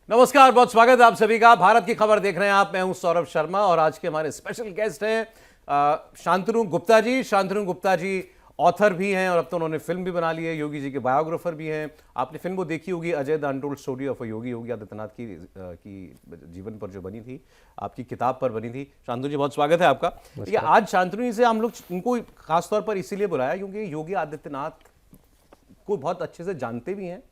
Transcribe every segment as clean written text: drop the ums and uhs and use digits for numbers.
नमस्कार, बहुत स्वागत है आप सभी का। भारत की खबर देख रहे हैं आप। मैं हूं सौरभ शर्मा और आज के हमारे स्पेशल गेस्ट हैं शांतनु गुप्ता जी। शांतनु गुप्ता जी ऑथर भी हैं और अब तो उन्होंने फिल्म भी बना ली है, योगी जी के बायोग्राफर भी हैं। आपने फिल्म वो देखी होगी, Ajay the untold story of Yogi Adityanath की जीवन पर जो बनी थी, आपकी किताब पर बनी थी। शांतनु जी बहुत स्वागत है आपका। ये आज शांतनु जी से हम लोग उनको खासतौर पर इसीलिए बुलाया क्योंकि योगी आदित्यनाथ को बहुत अच्छे से जानते भी हैं,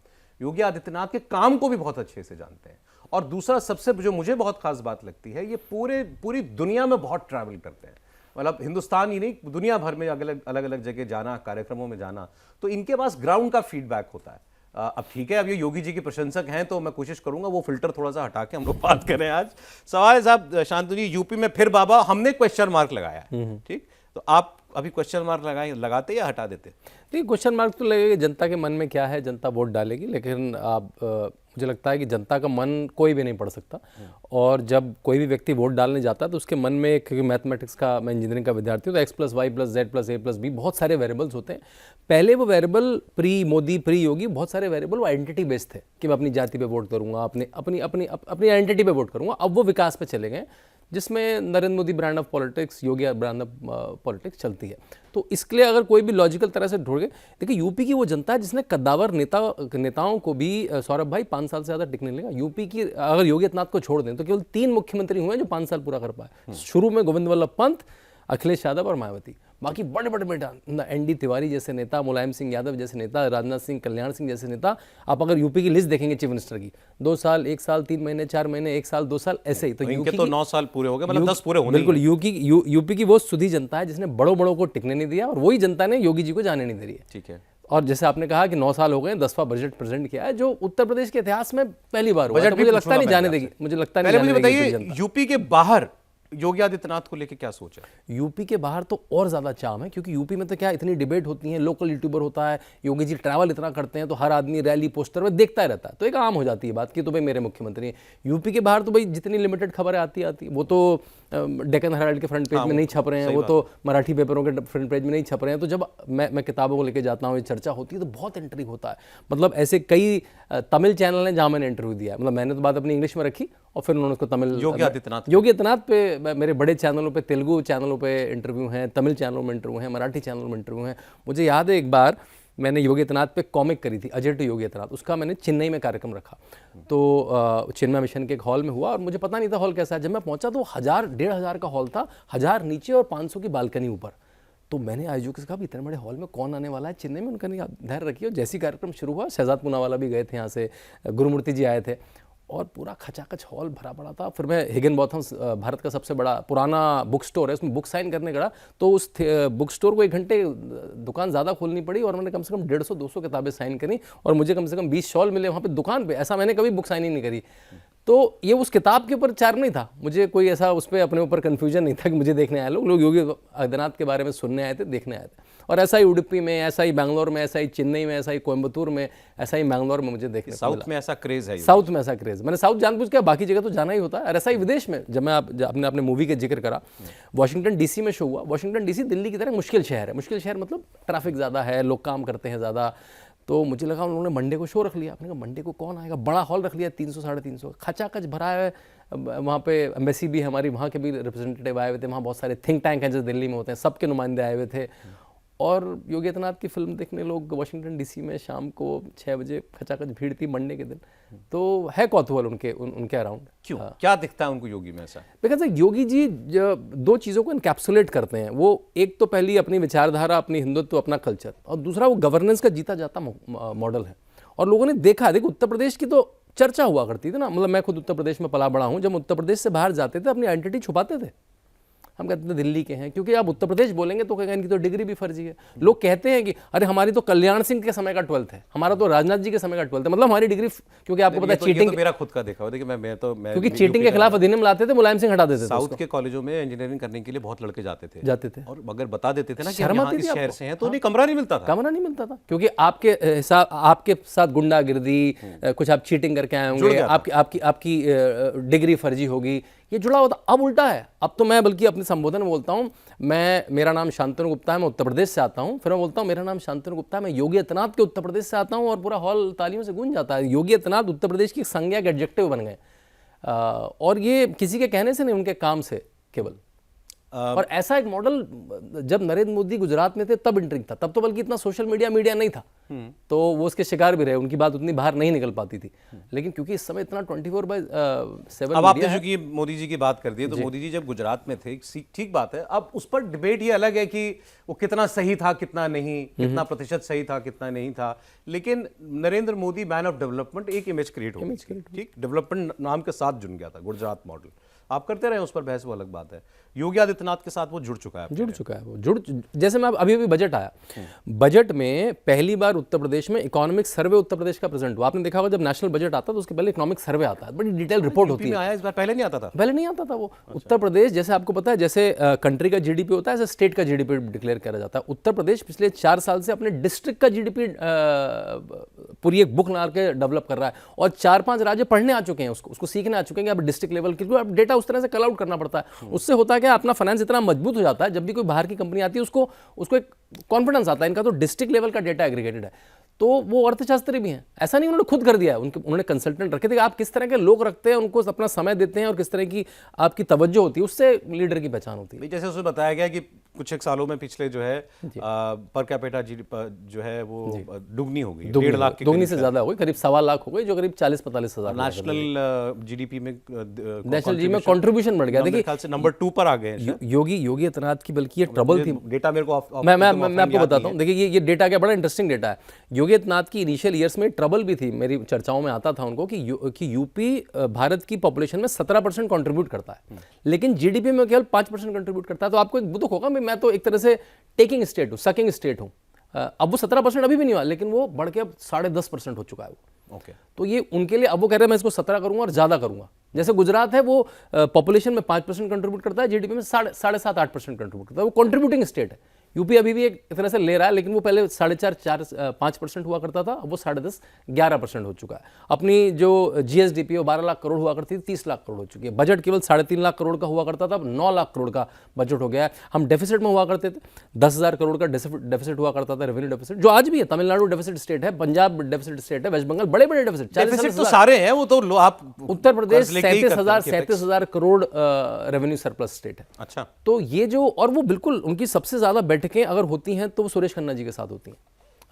योगी आदित्यनाथ के काम को भी बहुत अच्छे से जानते हैं। और दूसरा सबसे जो मुझे बहुत खास बात लगती है, ये पूरी दुनिया में बहुत ट्रैवल करते हैं। मतलब हिंदुस्तान ही नहीं, दुनिया भर में अलग अलग जगह जाना, कार्यक्रमों में जाना, तो इनके पास ग्राउंड का फीडबैक होता है। अब ठीक है, अब ये योगी जी के प्रशंसक हैं तो मैं कोशिश करूंगा वो फिल्टर थोड़ा सा हटा के हम लोग बात करें। आज सवाल है साहब, शांतनु जी, यूपी में फिर बाबा, हमने क्वेश्चन मार्क लगाया, ठीक, तो आप अभी क्वेश्चन मार्क लगाते या हटा देते? नहीं, क्वेश्चन मार्क तो लगेगा, जनता के मन में क्या है, जनता वोट डालेगी। लेकिन आप मुझे लगता है कि जनता का मन कोई भी नहीं पढ़ सकता। और जब कोई भी व्यक्ति वोट डालने जाता है तो उसके मन में, क्योंकि मैथमेटिक्स का, मैं इंजीनियरिंग का विद्यार्थी हूँ, तो x+y+z+a+b बहुत सारे वेरिएबल्स होते हैं। पहले वो वेरिएबल प्री मोदी प्री योगी बहुत सारे वेरिएबल वो आइडेंटिटी बेस्ड थे कि मैं अपनी जाति पे वोट करूँगा, अपनी आइडेंटिटी पे वोट करूँगा। अब वो विकास पे चले गए जिसमें Narendra Modi brand of politics, Yogi brand of politics चलती है। तो इसके लिए अगर कोई भी लॉजिकल तरह से ढूंढे, देखिए यूपी की वो जनता है जिसने कद्दावर नेताओं को भी, सौरभ भाई, 5 साल से ज़्यादा टिकने लगा। यूपी की अगर योगी आदित्यनाथ को छोड़ दें तो केवल 3 मुख्यमंत्री हुए हैं जो 5 साल पूरा कर पाए। शुरू में गोविंद वल्लभ पंत, अखिलेश यादव और मायावती। बाकी बड़े बड़े नेता, एनडी तिवारी जैसे नेता, मुलायम सिंह यादव जैसे नेता, राजनाथ सिंह, कल्याण सिंह जैसे नेता। आप अगर यूपी की लिस्ट देखेंगे चीफ मिनिस्टर की, 2 साल, 1 साल, 3 महीने, 4 महीने, 1 साल, 2 साल, ऐसे ही। तो इनके तो 9 साल पूरे हो गए, मतलब 10 पूरे होने। बिल्कुल, यूपी की वो सुधी जनता है जिसने बड़ों को टिकने नहीं दिया और वही जनता ने योगी जी को जाने नहीं दे रही है। ठीक है। और जैसे आपने कहा कि 9 साल हो गए, 10वां बजट प्रेजेंट किया है, जो उत्तर प्रदेश के इतिहास में पहली बार हुआ। बजट मुझे लगता नहीं जाने देगी, मुझे लगता नहीं जाने देगी। बताइए, यूपी के बाहर योगी आदित्यनाथ को लेके क्या सोच है? यूपी के बाहर तो और ज़्यादा चाम है, क्योंकि यूपी में तो क्या इतनी डिबेट होती है, लोकल यूट्यूबर होता है, योगी जी ट्रैवल इतना करते हैं तो हर आदमी रैली पोस्टर में देखता ही रहता है, तो एक आम हो जाती है बात कि तो भाई मेरे मुख्यमंत्री हैं। यूपी के बाहर तो भाई जितनी लिमिटेड खबरें आती वो तो डेक्कन हेराल्ड के फ्रंट पेज में नहीं छप रहे हैं, वो तो मराठी पेपरों के फ्रंट पेज में नहीं छप रहे हैं। तो जब मैं किताबों को लेकर जाता हूँ, ये चर्चा होती है तो बहुत इंटरव्यू होता है। मतलब ऐसे कई तमिल चैनल हैं जहाँ मैंने इंटरव्यू दिया है। मतलब मैंने तो बात अपनी इंग्लिश में रखी और फिर उन्होंने उसको तमिल, योगी आदित्यनाथ पे, मेरे बड़े चैनलों पे, तेलुगु चैनलों पे इंटरव्यू हैं, तमिल चैनलों में इंटरव्यू हैं, मराठी चैनलों में इंटरव्यू हैं। मुझे याद है एक बार मैंने योगी आदित्यनाथ पे कॉमिक करी थी, अजय टू योगी आदित्यनाथ, उसका मैंने चेन्नई में कार्यक्रम रखा। तो चिन्मय मिशन के एक हॉल में हुआ और मुझे पता नहीं था हॉल कैसा है। जब मैं पहुंचा तो 1000-1500 का हॉल था, 1000 नीचे और 500 की बालकनी ऊपर। तो मैंने आयोजक से कहा, इतने बड़े हॉल में कौन आने वाला है चेन्नई में? उनका नहीं, धैर्य रखिए। और जैसी कार्यक्रम शुरू हुआ, शहजाद पूनावाला भी गए थे यहाँ से, गुरुमूर्ति जी आए थे और पूरा खचाखच हॉल भरा पड़ा था। फिर मैं हिगनबॉथम, भारत का सबसे बड़ा पुराना बुक स्टोर है, उसमें बुक साइन करने गया। तो उस बुक स्टोर को 1 घंटे दुकान ज़्यादा खोलनी पड़ी और मैंने कम से कम 150-200 किताबें साइन करी और मुझे कम से कम 20 शॉल मिले वहाँ पे दुकान पे। ऐसा मैंने कभी बुक साइनिंग नहीं करी। तो ये उस किताब के ऊपर चार्म नहीं था, मुझे कोई ऐसा उस पर अपने ऊपर कन्फ्यूजन नहीं था कि मुझे देखने आए लोग योगी आदित्यनाथ के बारे में सुनने आए थे, देखने आए थे। और ऐसा ही उडुपी में, ऐसा ही बैंगलोर में, ऐसा ही चेन्नई में, ऐसा ही कोयम्बतूर में, ऐसा ही बैंगलोर में मुझे देखने। साउथ में ऐसा क्रेज है, साउथ में ऐसा क्रेज। मैंने साउथ जानबूझ के, बाकी जगह तो जाना ही होता है। और ऐसा ही विदेश में, जब मैं अपने मूवी के जिक्र करा, वाशिंगटन डीसी में शो हुआ। वाशिंगटन डीसी दिल्ली की तरह मुश्किल शहर है। मुश्किल शहर मतलब ट्रैफिक ज़्यादा है, लोग काम करते हैं ज़्यादा। तो मुझे लगा उन्होंने मंडे को शो रख लिया। आपने कहा मंडे को कौन आएगा, बड़ा हॉल रख लिया, 300-350, खचाखच भरा है। वहाँ पे एम्बेसी भी हमारी, वहाँ के भी रिप्रेजेंटेटिव आए हुए थे, वहाँ बहुत सारे थिंक टैंक हैं जैसे दिल्ली में होते हैं, सबके नुमाइंदे आए हुए थे। और योगी आदित्यनाथ की फिल्म देखने लोग वाशिंगटन डीसी में शाम को 6 बजे खचाखच भीड़ थी मंडे के दिन। तो है कौतूहल उनके अराउंड। क्यों, क्या दिखता है उनको योगी में ऐसा? बिकॉज योगी जी 2 चीज़ों को इनकैप्सुलेट करते हैं। वो एक तो पहली अपनी विचारधारा, अपनी हिंदुत्व, अपना कल्चर, और दूसरा वो गवर्नेंस का जीता जाता मॉडल है। और लोगों ने देखा, देखो उत्तर प्रदेश की तो चर्चा हुआ करती थी ना। मतलब मैं खुद उत्तर प्रदेश में पला बड़ा हूँ। जब उत्तर प्रदेश से बाहर जाते थे अपनी आइडेंटिटी छुपाते थे। हम कहते हैं दिल्ली के हैं, क्योंकि आप उत्तर प्रदेश बोलेंगे तो कहेंगे इनकी तो डिग्री भी फर्जी है। लोग कहते हैं कि अरे हमारी तो कल्याण सिंह के समय का 12th है, हमारा तो राजनाथ जी के समय का 12th है। मतलब हमारी डिग्री, क्योंकि आपको पता है चीटिंग, मेरा खुद का देखा हुआ, देखिए मैं क्योंकि चीटिंग के खिलाफ अधिनियम लाते थे, मुलायम सिंह हटा देते थे। साउथ के कॉलेजों में इंजीनियरिंग करने के लिए बहुत लड़के जाते थे और अगर बता देते थे ना कि हम इस शहर से हैं तो उन्हें कमरा नहीं मिलता था, क्योंकि आपके साथ गुंडागिर्दी, कुछ आप चीटिंग करके आए होंगे, आपकी डिग्री फर्जी होगी, ये जुड़ा हुआ था। अब उल्टा है, अब तो मैं बल्कि अपने संबोधन में बोलता हूँ, मेरा नाम शांतनु गुप्ता है, मैं उत्तर प्रदेश से आता हूँ। फिर मैं बोलता हूँ मेरा नाम शांतनु गुप्ता है, मैं योगी आदित्यनाथ के उत्तर प्रदेश से आता हूँ, और पूरा हॉल तालियों से गूंज जाता है। योगी आदित्यनाथ उत्तर प्रदेश की संज्ञा के एडजेक्टिव बन गए, और ये किसी के कहने से नहीं, उनके काम से केवल। और ऐसा एक मॉडल जब नरेंद्र मोदी गुजरात में थे तब इंट्रिग था, तब तो बल्कि इतना सोशल मीडिया नहीं था, तो वो उसके शिकार भी रहे, उनकी बात उतनी बाहर नहीं निकल पाती थी। लेकिन क्योंकि इस समय इतना 24/7 अब आपने चूंकि मोदी जी की बात कर दी है, तो मोदी जी जब गुजरात में थे, ठीक बात है, अब उस पर डिबेट ये अलग है कि वो कितना सही था कितना नहीं, कितना प्रतिशत सही था कितना नहीं था। लेकिन Narendra Modi man of development, एक इमेज क्रिएट हो गई, ठीक, डेवलपमेंट नाम के साथ जुड़ गया था गुजरात मॉडल। आप करते रहे उस पर बहस, वो अलग बात है। योगी आदित्यनाथ के साथ वो जुड़ चुका है, वो जैसे मैं अभी बजट आया, बजट में पहली बार उत्तर प्रदेश में इकोनॉमिक सर्वे उत्तर प्रदेश का प्रेजेंट हुआ। आपने देखा होगा जब नेशनल बजट आता है तो उसके पहले इकोनॉमिक सर्वे आता है, बड़ी डिटेल रिपोर्ट होती है। आया इस बार, पहले नहीं आता था, पहले नहीं आता था वो। उत्तर प्रदेश, जैसे आपको पता है, जैसे कंट्री का जीडीपी होता है, ऐसे स्टेट का जीडीपी डिक्लेयर करा जाता है। उत्तर प्रदेश पिछले 4 साल से अपने डिस्ट्रिक्ट का जीडीपी पूरी एक बुक ला के डेवलप कर रहा है, और 4-5 राज्य पढ़ने आ चुके हैं, उसको सीखने आ चुके हैं कि अब डिस्ट्रिक्ट लेवल, क्योंकि अब डेटा उस तरह से कल आउट करना पड़ता है। उससे होता है कि अपना फाइनेंस इतना मजबूत हो जाता है, जब भी कोई बाहर की कंपनी आती है उसको एक कॉन्फिडेंस आता है, इनका तो डिस्ट्रिक्ट लेवल का डेटा एग्रीगेटेड है। तो वो अर्थशास्त्री भी हैं, ऐसा नहीं उन्होंने खुद कर दिया है, उन्होंने कंसल्टेंट रखे थे कि आप किस तरह के लोग रखते हैं, उनको अपना समय देते हैं, और किस तरह की आपकी तवज्जो होती है, उससे लीडर की पहचान होती है। जैसे उसमें बताया गया कि कुछ एक सालों में पिछले जो है पर कैपिटा जो है वो दुगनी हो गई, 1.5 लाख की, दुगनी से ज्यादा हो गई, करीब 1.25 लाख हो गई, जो करीब 40-45 हज़ार। नेशनल जीडीपी में कंट्रीब्यूशन बढ़ गया। देखिए ख्याल से नंबर 2 पर आ गए हैं योगी आदित्यनाथ की, बल्कि ये ट्रबल थी। डेटा मेरे को मैं आपको बताता हूँ। देखिए ये डेटा क्या बड़ा इंटरेस्टिंग डेटा है। योगी आदित्यनाथ की इनिशियल ईयर्स में ट्रबल भी थी, मेरी चर्चाओं में आता था उनको कि यूपी भारत की पॉपुलेशन में 17% कंट्रीब्यूट करता है, लेकिन जीडीपी में केवल 5% कंट्रीब्यूट करता है। तो आपको एक दुख होगा, मैं तो एक तरह से टेकिंग स्टेट हूँ, सकिंग स्टेट हूँ। अब वो 17% अभी भी नहीं हुआ, लेकिन वो बढ़ के अब 10.5% हो चुका है वो। तो ये उनके लिए, अब वो कह रहे हैं मैं इसको 17 करूंगा और ज्यादा करूंगा। जैसे गुजरात है, वो पॉपुलेशन में 5% कंट्रीब्यूट करता है, जीडीपी में 7.5-8% कंट्रीब्यूट करता है, वो कंट्रीब्यूटिंग स्टेट है। यूपी अभी भी एक तरह से ले रहा है, लेकिन वो पहले 4.5-5% हुआ करता था, अब वो 10.5-11% हो चुका है। अपनी जो जीएसडीपी है वो 12 लाख करोड़ हुआ करती थी, 30 लाख करोड़ हो चुकी है। बजट केवल 3.5 लाख करोड़ का हुआ करता था, अब 9 लाख करोड़ का बजट हो गया है। हम डेफिसिट में हुआ करते थे, 10,000 करोड़ का डेफिसिट हुआ करता था, रेवेन्यू डेफिसिट, जो आज भी है। तमिलनाडु डेफिसिट स्टेट है, पंजाब डेफिसिट स्टेट है, वेस्ट बंगाल बड़े बड़े डेफिसिट तो सारे हैं, वो तो आप Uttar Pradesh 37,000 crore revenue surplus state है। अच्छा, तो ये जो, और वो बिल्कुल उनकी सबसे ज्यादा बैठकें अगर होती हैं तो वो सुरेश खन्ना जी के साथ होती हैं।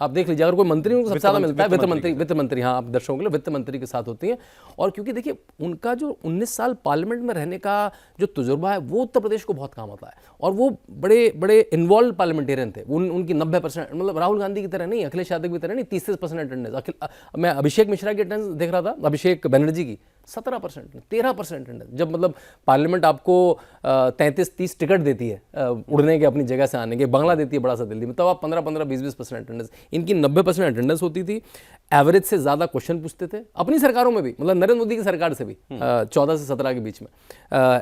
आप देख लीजिए, अगर कोई मंत्री उनको सबसे ज्यादा मिलता है, वित्त मंत्री, हाँ, आप दर्शकों के लिए वित्त मंत्री के साथ होती हैं। और क्योंकि देखिए उनका जो 19 साल पार्लियामेंट में रहने का जो तजुर्बा है, वो उत्तर प्रदेश को बहुत काम आता है, और वो बड़े बड़े इन्वॉल्व पार्लियामेंटेरियन थे। उनकी 90%, मतलब राहुल गांधी की तरह नहीं, अखिलेश यादव की तरह नहीं, 30% अटेंडेंस। मैं अभिषेक मिश्रा की अटेंडेंस देख रहा था, अभिषेक बनर्जी की 17%, 13% अटेंडेंस। जब मतलब पार्लियामेंट आपको 33-30 टिकट देती है उड़ने के, अपनी जगह से आने के, बंगला देती है बड़ा सा दिल्ली में, तब आप 15-15, 20-20% अटेंडेंस। इनकी 90% अटेंडेंस होती थी, एवरेज से ज्यादा क्वेश्चन पूछते थे अपनी सरकारों में भी, मतलब नरेंद्र मोदी की सरकार से भी 14 से 17 के बीच में।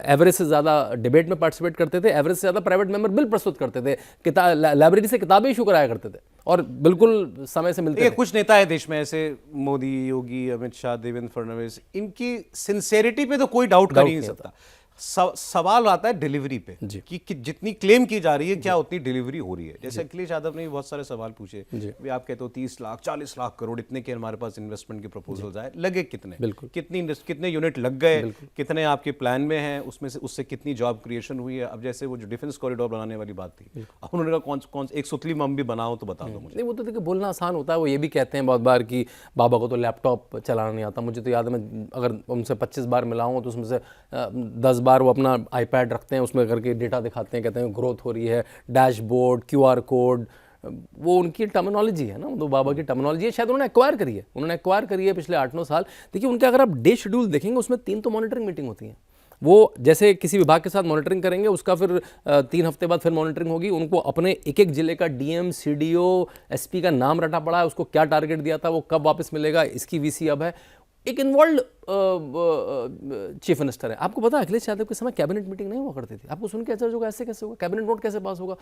एवरेज से ज्यादा डिबेट में पार्टिसिपेट करते थे, एवरेज से ज्यादा प्राइवेट मेंबर बिल प्रस्तुत करते थे, लाइब्रेरी से किताबें इशू कराया करते थे, और बिल्कुल समय से मिलते थे। कुछ नेता है देश में ऐसे, मोदी, योगी, अमित शाह, देवेंद्र फडणवीस, इनकी सिंसेरिटी पे तो कोई डाउट कर ही नहीं सकता। सवाल आता है डिलीवरी पे कि जितनी क्लेम की जा रही है क्या उतनी डिलीवरी हो रही है। जैसे अखिलेश यादव ने भी बहुत सारे सवाल पूछे, भी आप कहते हो 30 लाख 40 लाख करोड़ इतने के हमारे पास इन्वेस्टमेंट के प्रपोजल्स आए, लगे कितने, कितने यूनिट लग गए, कितने आपके प्लान में हैं, उसमें से उससे कितनी जॉब क्रिएशन हुई है। अब जैसे वो जो डिफेंस कॉरिडोर बनाने वाली बात थी, अब उन्होंने कहा कौन एक सुतली मम भी बनाओ तो बता दो मुझे। नहीं, वो तो देखिए बोलना आसान होता है, वो ये भी कहते हैं बहुत बार कि बाबा को तो लैपटॉप चलाना नहीं आता। मुझे तो याद है, मैं अगर उनसे 25 बार मिला हूँ तो उसमें से 10 बार वो अपना आईपैड रखते हैं, उसमें करके डेटा दिखाते हैं, कहते हैं ग्रोथ हो रही है, डैशबोर्ड, क्यूआर कोड, वो उनकी टर्मिनोलॉजी है ना, तो बाबा की टर्मिनोलॉजी है, शायद उन्होंने एक्वायर करी है पिछले 8-9 साल। देखिए उनके अगर आप डे शेड्यूल देखेंगे, उसमें 3 तो मॉनिटरिंग मीटिंग होती हैं। वो जैसे किसी विभाग के साथ मॉनिटरिंग करेंगे, उसका फिर 3 हफ्ते बाद फिर मॉनिटरिंग होगी। उनको अपने एक जिले का डीएम, सीडीओ, एसपी का नाम रटा पड़ा है, उसको क्या टारगेट दिया था, वो कब वापस मिलेगा, इसकी वीसी अब है। एक इन्वॉल्व चीफ मिनिस्टर है। आपको पता है अखिलेश यादव के समय कैबिनेट मीटिंग नहीं हुआ करती थी। आपको सुन के ऐसा होगा ऐसे कैसे होगा, कैबिनेट नोट कैसे पास होगा?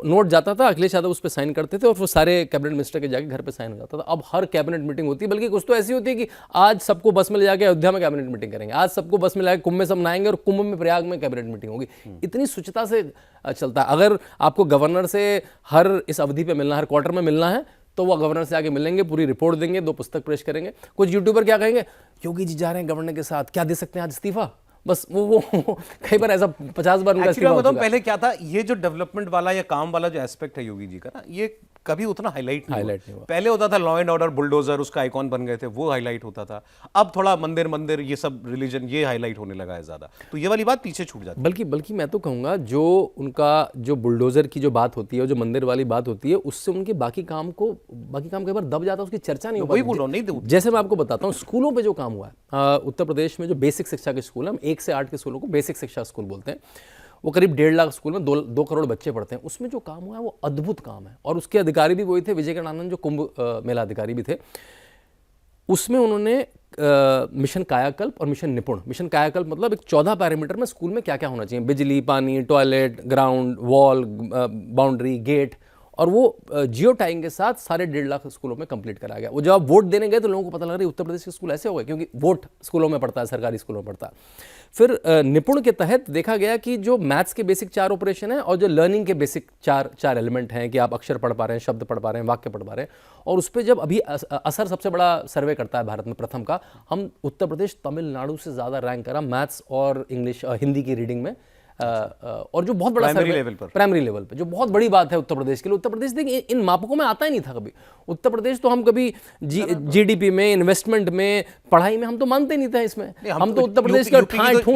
नोट जाता था, अखिलेश यादव उस पर साइन करते थे और वो सारे कैबिनेट मिनिस्टर के जाके घर पे साइन हो जाता था। अब हर कैबिनेट मीटिंग होती है, बल्कि कुछ तो ऐसी होती है कि आज सबको बस में ले जाके अयोध्या में कैबिनेट मीटिंग करेंगे, आज सबको बस में ले जाकर कुंभ में सब नहाएंगे और कुंभ में प्रयाग में कैबिनेट मीटिंग होगी। इतनी स्वच्छता से चलता है। अगर आपको गवर्नर से हर इस अवधि पे मिलना, हर क्वार्टर में मिलना है, तो वो गवर्नर से आके मिलेंगे, पूरी रिपोर्ट देंगे, 2 पुस्तक पेश करेंगे। कुछ यूट्यूबर क्या कहेंगे, योगी जी जा रहे हैं गवर्नर के साथ, क्या दे सकते हैं आज इस्तीफा? बस वो कई बार ऐसा 50 बार उनका इस्तीफा हो चुका है। पहले क्या था, ये जो डेवलपमेंट वाला या काम वाला जो एस्पेक्ट है योगी जी का ना, ये कभी उतना हाईलाइट नहीं हुआ। पहले होता था लॉ एंड ऑर्डर, बुलडोजर, उसका आइकॉन बन गए थे, वो हाईलाइट होता था। अब थोड़ा मंदिर ये सब रिलीजन, ये हाईलाइट होने लगा है ज्यादा, तो ये वाली बात पीछे छूट जाती है। बल्कि मैं तो कहूँगा जो उनका जो बुलडोजर की जो बात होती है, जो मंदिर वाली बात होती है, उससे उनके बाकी काम कई बार दब जाता है, उसकी चर्चा नहीं हो पाती। वही बोल रहा हूं, नहीं। जैसे मैं आपको बताता हूँ स्कूलों पे जो काम हुआ है उत्तर प्रदेश में, जो बेसिक शिक्षा के स्कूल हैं, 1 से 8 के स्कूलों को बेसिक शिक्षा स्कूल बोलते हैं, वो करीब 1.5 लाख स्कूल में 2 करोड़ बच्चे पढ़ते हैं। उसमें जो काम हुआ है वो अद्भुत काम है, और उसके अधिकारी भी वही थे, विजयकानंद जो कुंभ मेला अधिकारी भी थे। उसमें उन्होंने मिशन कायाकल्प और मिशन निपुण, मिशन कायाकल्प मतलब एक 14 पैरामीटर में स्कूल में क्या क्या होना चाहिए, बिजली, पानी, toilet, ground, wall, boundary, gate, और वो जियो टैगिंग के साथ सारे 1.5 लाख स्कूलों में कंप्लीट कराया गया। वो जब आप वोट देने गए तो लोगों को पता लग रहा है उत्तर प्रदेश के स्कूल ऐसे हो गए, क्योंकि वोट स्कूलों में पड़ता है, सरकारी स्कूलों में पड़ता है। फिर निपुण के तहत देखा गया कि जो मैथ्स के बेसिक 4 ऑपरेशन हैं और जो लर्निंग के बेसिक चार एलिमेंट हैं, कि आप अक्षर पढ़ पा रहे हैं, शब्द पढ़ पा रहे हैं, वाक्य पढ़ पा रहे हैं, और उस पर जब अभी असर सबसे बड़ा सर्वे करता है भारत में प्रथम का, हम उत्तर प्रदेश तमिलनाडु से ज़्यादा रैंक करा मैथ्स और इंग्लिश हिंदी की रीडिंग में। और जो बहुत बड़ा प्राइमरी लेवल पे जो बहुत बड़ी बात है उत्तर प्रदेश के लिए। उत्तर प्रदेश देखिए इन मापकों में आता ही नहीं था कभी। उत्तर प्रदेश तो हम कभी जीडीपी में, इन्वेस्टमेंट में, पढ़ाई में हम तो मानते नहीं थे इसमें। हम तो उत्तर प्रदेश का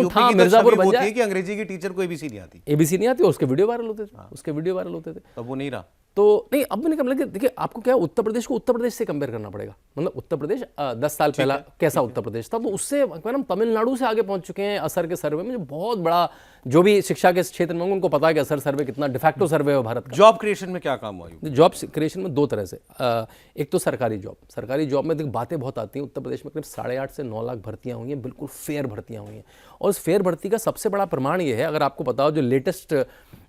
ठा मिर्जापुर बन जाए कि अंग्रेजी की टीचर को एबीसी नहीं आती, उसके वीडियो वायरल होते थे, तब वो नहीं रहा। तो नहीं, अब भी नहीं करना। देखिए आपको क्या उत्तर प्रदेश को उत्तर प्रदेश से कंपेयर करना पड़ेगा। मतलब उत्तर प्रदेश 10 साल पहला कैसा उत्तर प्रदेश था, तो उससे हम तमिलनाडु से आगे पहुंच चुके हैं असर के सर्वे में। जो बहुत बड़ा, जो भी शिक्षा के क्षेत्र में उनको पता है कि असर सर्वे कितना डिफैक्टो सर्वे है भारत का। जॉब क्रिएशन में क्या काम हुआ? जॉब क्रिएशन में 2 तरह से, एक तो सरकारी जॉब में देखिए बातें बहुत आती हैं। उत्तर प्रदेश में करीब 8.5 से 9 लाख भर्तियां हुई हैं, बिल्कुल फेयर भर्तियां हुई हैं। और उस फेयर भर्ती का सबसे बड़ा प्रमाण ये है, अगर आपको बताओ जो लेटेस्ट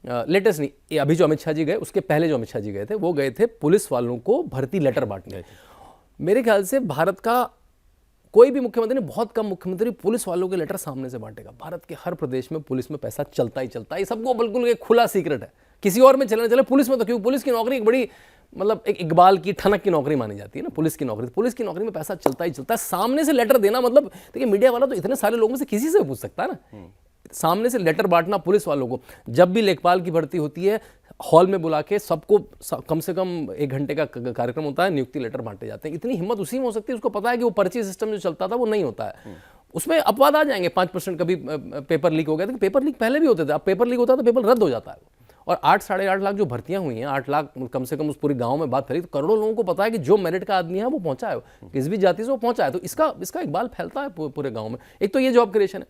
नहीं, ये अभी जो अमित शाह जी गए, उसके पहले जो अमित शाह जी गए थे, वो गए थे पुलिस वालों को भर्ती लेटर बांटने। मेरे ख्याल से भारत का कोई भी मुख्यमंत्री, बहुत कम मुख्यमंत्री पुलिस वालों के लेटर सामने से बांटेगा। भारत के हर प्रदेश में पुलिस में पैसा चलता ही चलता है, सबको बिल्कुल एक खुला सीक्रेट है। किसी और में चले चले, पुलिस में तो क्यों, पुलिस की नौकरी एक बड़ी मतलब एक इकबाल की, ठनक की नौकरी मानी जाती है ना पुलिस की नौकरी में पैसा चलता ही चलता है। सामने से लेटर देना, मतलब देखिए मीडिया वाला तो इतने सारे लोगों में से किसी से पूछ सकता है ना, सामने से लेटर बांटना पुलिस वालों को। जब भी लेखपाल की भर्ती होती है, हॉल में बुला के सबको कम से कम 1 घंटे का कार्यक्रम होता है, नियुक्ति लेटर बांटे जाते हैं। इतनी हिम्मत उसी में हो सकती है, उसको पता है कि वो पर्ची सिस्टम जो चलता था वो नहीं होता है। उसमें अपवाद आ जाएंगे, 5% कभी पेपर लीक हो गया था। पेपर लीक पहले भी होते थे, अब पेपर लीक होता है तो पेपर रद्द हो जाता है। और 8 साढ़े 8 लाख जो भर्तियां हुई हैं, 8 लाख कम से कम उस पूरे गांव में बात करी, तो करोड़ों लोगों को पता है कि जो मेरिट का आदमी है वो पहुंचा है, किस भी जाति से वो पहुंचा है। तो इसका इकबाल फैलता है पूरे गांव में। एक तो ये जॉब क्रिएशन है।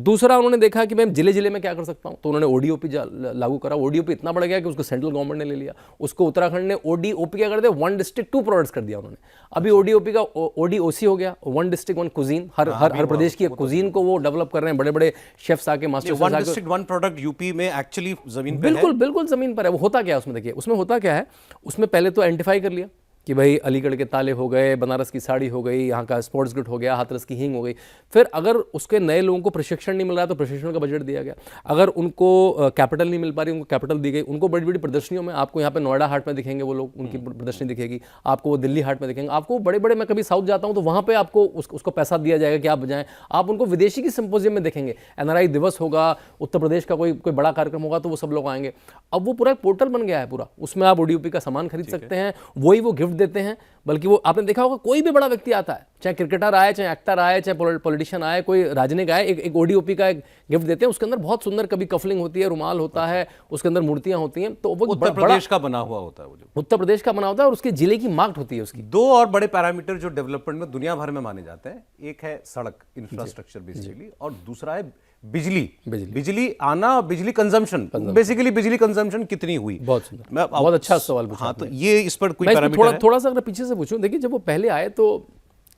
दूसरा, उन्होंने देखा कि मैं जिले जिले में क्या कर सकता हूं, तो उन्होंने ओडीओपी लागू करा। ओडीओपी इतना बढ़ गया कि उसको सेंट्रल गवर्नमेंट ने ले लिया। उसको उत्तराखंड ने ओडीओपी क्या कर दिया, 1 डिस्ट्रिक्ट 2 प्रोडक्ट्स कर दिया उन्होंने। अभी ओडीओपी का ओडीओसी हो गया, 1 डिस्ट्रिक्ट 1 कुजीन। हर प्रदेश की कुजीन को वो डेवलप कर रहे हैं, बड़े बड़े शेफ्स आके, मास्टर 1 डिस्ट्रिक्ट 1 प्रोडक्ट यूपी में एक्चुअली जमीन पे बिल्कुल जमीन पर है। होता क्या है उसमें, देखिए उसमें होता क्या है, उसमें पहले तो आइडेंटिफाई कर लिया कि भाई अलीगढ़ के ताले हो गए, बनारस की साड़ी हो गई, यहाँ का स्पोर्ट्स गिफ्ट हो गया, हाथरस की हींग हो गई। फिर अगर उसके नए लोगों को प्रशिक्षण नहीं मिल रहा है तो प्रशिक्षण का बजट दिया गया। अगर उनको कैपिटल नहीं मिल पा रही, उनको कैपिटल दी गई। उनको बड़ी बड़ी प्रदर्शनियों में, आपको यहाँ पे नोएडा हाट में दिखेंगे वो लोग, उनकी प्रदर्शनी दिखेगी। आपको वो दिल्ली हाट में दिखेंगे। आपको बड़े बड़े, मैं कभी साउथ जाता हूँ तो वहाँ पर आपको उसको पैसा दिया जाएगा कि आप बजाएं। आप उनको विदेशी की सिंपोजियम में देखेंगे, NRI दिवस होगा, उत्तर प्रदेश का कोई बड़ा कार्यक्रम होगा तो वो सब लोग आएंगे। अब वो पूरा एक पोर्टल बन गया है पूरा, उसमें आप ओडीओपी का सामान खरीद सकते हैं, वही वो गिफ्ट देते हैं। बल्कि वो आपने देखा होगा, कोई भी बड़ा व्यक्ति आता है, चाहे क्रिकेटर आए, चाहे एक्टर आए, चाहे पॉलिटिशियन आए, कोई राजनीतिक आए, एक ओडीओपी का एक गिफ्ट देते हैं। उसके अंदर बहुत सुंदर कभी कफलिंग होती है, रुमाल होता है, उसके अंदर मूर्तियां होती हैं। तो वो उत्तर प्रदेश का बना हुआ होता है, उत्तर प्रदेश का बना होता है और उसके जिले की मार्क होती है उसकी। 2 और बड़े पैरामीटर जो डेवलपमेंट में दुनिया भर में माने जाते हैं, एक है सड़क इंफ्रास्ट्रक्चर बेसिकली, और दूसरा है बिजली आना, बिजली कंजम्पशन। बेसिकली बिजली कंजम्पशन कितनी हुई। बहुत सुंदर, बहुत अच्छा सवाल पूछा। हाँ, तो ये इस पर कोई पैरामीटर है? थोड़ा सा अगर पीछे से पूछूं, देखिए जब वो पहले आए तो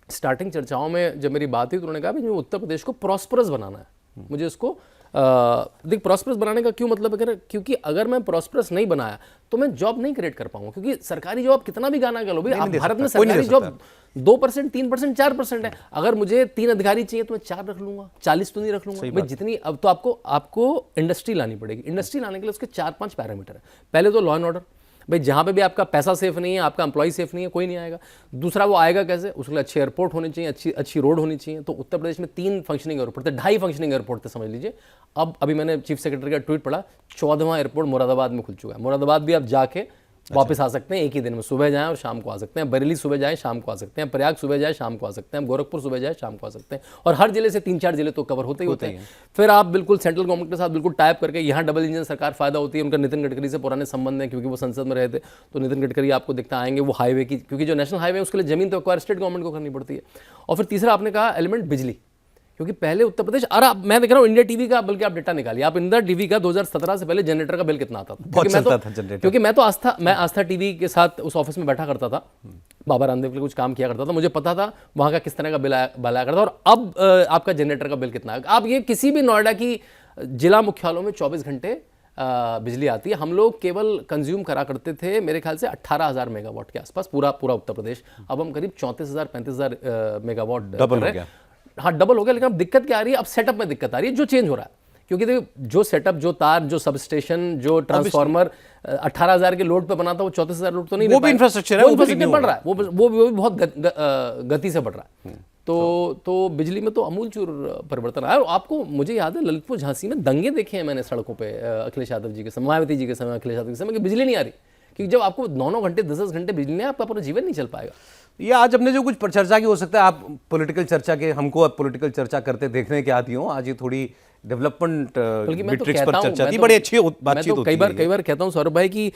स्टार्टिंग चर्चाओं में जब मेरी बात हुई तो उन्होंने कहा कि मुझे उत्तर प्रदेश को प्रॉस्परस बनाना है, मुझे उसको देख प्रॉस्परस बनाने का क्यों मतलब है, क्योंकि अगर मैं प्रॉस्परस नहीं बनाया तो मैं जॉब नहीं क्रिएट कर पाऊंगा, क्योंकि सरकारी जॉब कितना भी गाना गा लो भाई, आप भारत में सरकारी जॉब 2%, 3%, 4% है। अगर मुझे 3 अधिकारी चाहिए तो मैं 4 रख लूंगा, 40 तो नहीं रख लूंगा भाई जितनी। अब तो आपको इंडस्ट्री लानी पड़ेगी। इंडस्ट्री लाने के लिए उसके 4-5 पैरामीटर है। पहले तो लॉ एंड ऑर्डर, भाई जहाँ पे भी आपका पैसा सेफ नहीं है, आपका एम्प्लॉय सेफ नहीं है, कोई नहीं आएगा। दूसरा वो आएगा कैसे, उसके लिए अच्छे एयरपोर्ट होने चाहिए, अच्छी रोड होनी चाहिए। तो उत्तर प्रदेश में 3 फंक्शनिंग एयरपोर्ट थे, 2.5 फंक्शनिंग एयरपोर्ट थे समझ लीजिए। अब अभी मैंने चीफ सेक्रेटरी का ट्वीट पढ़ा, 14वां एयरपोर्ट मुरादाबाद में खुल चुका है। मुरादाबाद भी आप जाके वापस आ सकते हैं एक ही दिन में, सुबह जाएं और शाम को आ सकते हैं। बरेली सुबह जाएं शाम को आ सकते हैं, प्रयाग सुबह जाएं शाम को आ सकते हैं, गोरखपुर सुबह जाएं शाम को आ सकते हैं। और हर जिले से 3-4 जिले तो कवर होते ही होते हैं। फिर आप बिल्कुल सेंट्रल गवर्नमेंट के साथ बिल्कुल टाइप करके, यहाँ डबल इंजन सरकार फायदा होती है, उनका नितिन गडकरी से पुराने संबंध है क्योंकि वो संसद में रहे थे। तो नितिन गडकरी आपको दिखता आएंगे, वो हाईवे की, क्योंकि जो नेशनल हाईवे है उसके लिए जमीन तो एक्वायर स्टेट गवर्नमेंट को करनी पड़ती है। और फिर तीसरा आपने कहा एलिमेंट बिजली, क्योंकि पहले उत्तर प्रदेश, और मैं देख रहा हूँ इंडिया टीवी का, बल्कि आप डेटा निकालिए, आप इंडिया टीवी का 2017 से पहले जनरेटर का बिल कितना आता था, क्योंकि मैं तो आस्था टीवी के साथ उस ऑफिस में बैठा करता था, बाबा रामदेव के लिए कुछ काम किया करता था, मुझे पता था वहाँ का किस तरह का बिल आया करता था। और अब आपका जनरेटर का बिल कितना है। आप ये किसी भी नोएडा की जिला मुख्यालयों में 24 घंटे बिजली आती है। हम लोग केवल कंज्यूम करा करते थे मेरे ख्याल से 18,000 मेगावाट के आसपास, पूरा उत्तर प्रदेश। अब हम करीब 34,000-35,000 मेगावाट डबल हो गया। हाँ डबल हो गया। लेकिन अब दिक्कत क्या आ रही है, अब सेटअप में दिक्कत आ रही है, जो चेंज हो रहा है। क्योंकि देखो जो सेटअप, जो तार, जो सब स्टेशन, जो ट्रांसफार्मर 18,000 के लोड पे बना था, वो 34,000 लोड तो नहीं, वो भी इंफ्रास्ट्रक्चर है, वो इंफ्रास्ट्रक्चर बढ़ रहा है, वो भी बहुत गति से बढ़ रहा है। तो बिजली में तो अमूलचूर परिवर्तन आया। और आपको, मुझे याद है ललितपुर झांसी में दंगे देखे हैं मैंने सड़कों पे अखिलेश यादव जी के समय, मायावती जी के समय, अखिलेश यादव के समय, कि बिजली नहीं आ रही। क्योंकि जब आपको 9-9 घंटे 10-10 घंटे बिजली नहीं है, आपका पूरा जीवन नहीं चल पाएगा। ये आज हमने जो कुछ चर्चा की, हो सकता है आप पॉलिटिकल चर्चा के, हमको अब पॉलिटिकल चर्चा करते देखने के आती हो, आज ये थोड़ी डेवलपमेंट मैट्रिक्स पर चर्चा थी, बड़ी अच्छी बातचीत होती है। कई बार कहता हूँ सौरभ भाई कि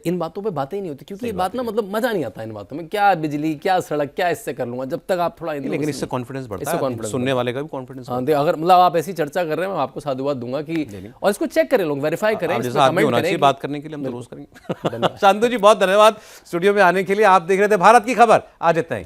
इन बातों पे बातें ही नहीं होती, क्योंकि ये बात ना, मतलब मजा नहीं आता इन बातों में। क्या बिजली, क्या सड़क, क्या इससे कर लूंगा, जब तक आप थोड़ा, लेकिन इससे कॉन्फिडेंस बढ़ता है, सुनने वाले का भी कॉन्फिडेंस। हाँ, अगर मतलब आप ऐसी चर्चा कर रहे हैं, मैं आपको साधुवाद दूंगा कि, और इसको चेक करें लोग, वेरीफाई करें, बात करने के लिए हम जरूर करेंगे। शांतनु जी बहुत धन्यवाद स्टूडियो में आने के लिए। आप देख रहे थे भारत की खबर, आज इतना ही।